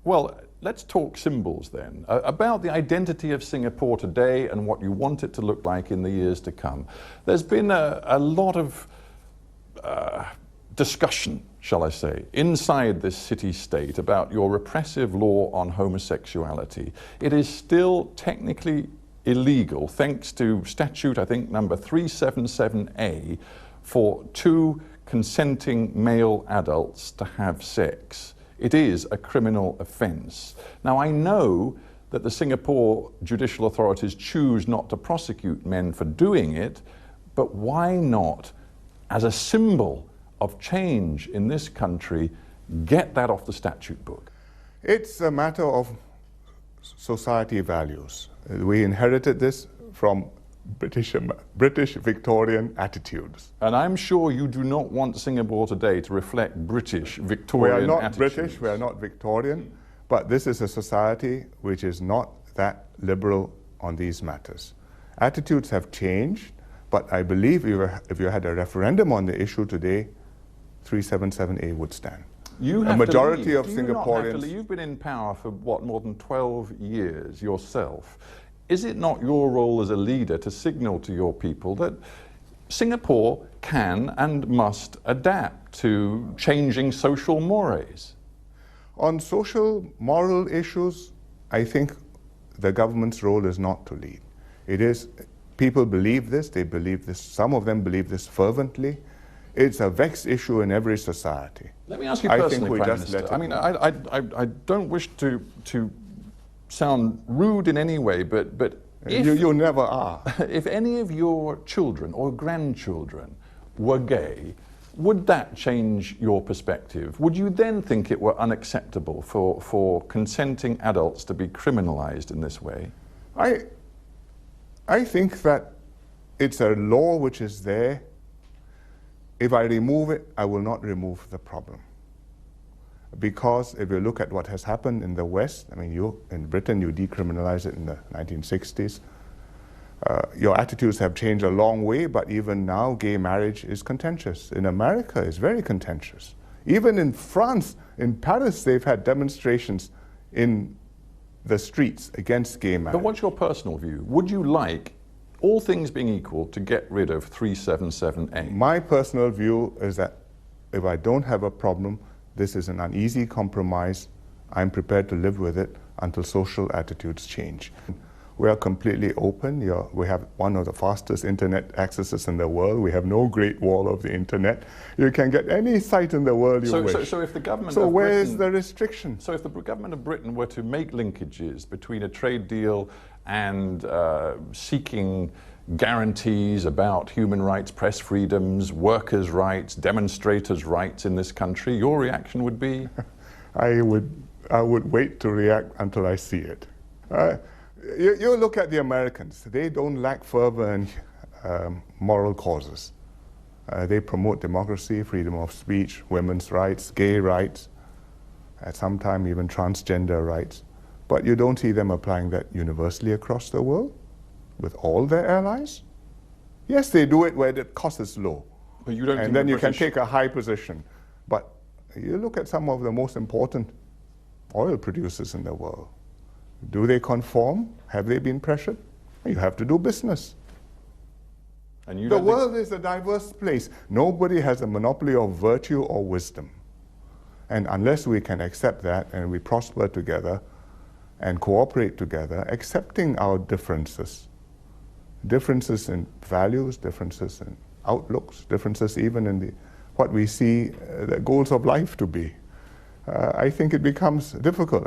Well, let's talk symbols then, about the identity of Singapore today and what you want it to look like in the years to come. There's been a lot of discussion, shall I say, inside this city-state about your repressive law on homosexuality. It is still technically illegal, thanks to statute, I think, number 377A, for two consenting male adults to have sex. It is a criminal offence. Now, I know that the Singapore judicial authorities choose not to prosecute men for doing it, but why not, as a symbol of change in this country, get that off the statute book? It's a matter of society values. We inherited this from British Victorian attitudes. And I'm sure you do not want Singapore today to reflect British Victorian attitudes. We are not British, we are not Victorian, but this is a society which is not that liberal on these matters. Attitudes have changed, but I believe if you had a referendum on the issue today, 377A would stand. A majority of Singaporeans. You not have to leave? You've been in power for what, more than 12 years yourself. Is it not your role as a leader to signal to your people that Singapore can and must adapt to changing social mores? On social moral issues, I think the government's role is not to lead. It is, people believe this, they believe this, some of them believe this fervently. It's a vexed issue in every society. Let me ask you personally, Prime Minister. I mean, I don't wish to sound rude in any way, but if, you never are. If any of your children or grandchildren were gay, would that change your perspective? Would you then think it were unacceptable for consenting adults to be criminalized in this way? I think that it's a law which is there. If I remove it, I will not remove the problem. Because if you look at what has happened in the West, I mean, in Britain, you decriminalized it in the 1960s. Your attitudes have changed a long way, but even now, gay marriage is contentious. In America, it's very contentious. Even in France, in Paris, they've had demonstrations in the streets against gay marriage. But what's your personal view? Would you like, all things being equal, to get rid of 377A? My personal view is that if I don't have a problem, this is an uneasy compromise. I'm prepared to live with it until social attitudes change. We are completely open. We have one of the fastest internet accesses in the world. We have no Great Wall of the internet. You can get any site in the world you wish. So if the government So of where Britain, is the restriction? So if the government of Britain were to make linkages between a trade deal and seeking guarantees about human rights, press freedoms, workers' rights, demonstrators' rights in this country, your reaction would be? I would wait to react until I see it. You look at the Americans. They don't lack fervor in moral causes. They promote democracy, freedom of speech, women's rights, gay rights, at some time even transgender rights. But you don't see them applying that universally across the world with all their allies. Yes, they do it where the cost is low. But you don't and then you can take a high position. But you look at some of the most important oil producers in the world. Do they conform? Have they been pressured? You have to do business. And the world is a diverse place. Nobody has a monopoly of virtue or wisdom. And unless we can accept that and we prosper together and cooperate together, accepting our differences in values, differences in outlooks, differences even in what we see the goals of life to be, I think it becomes difficult.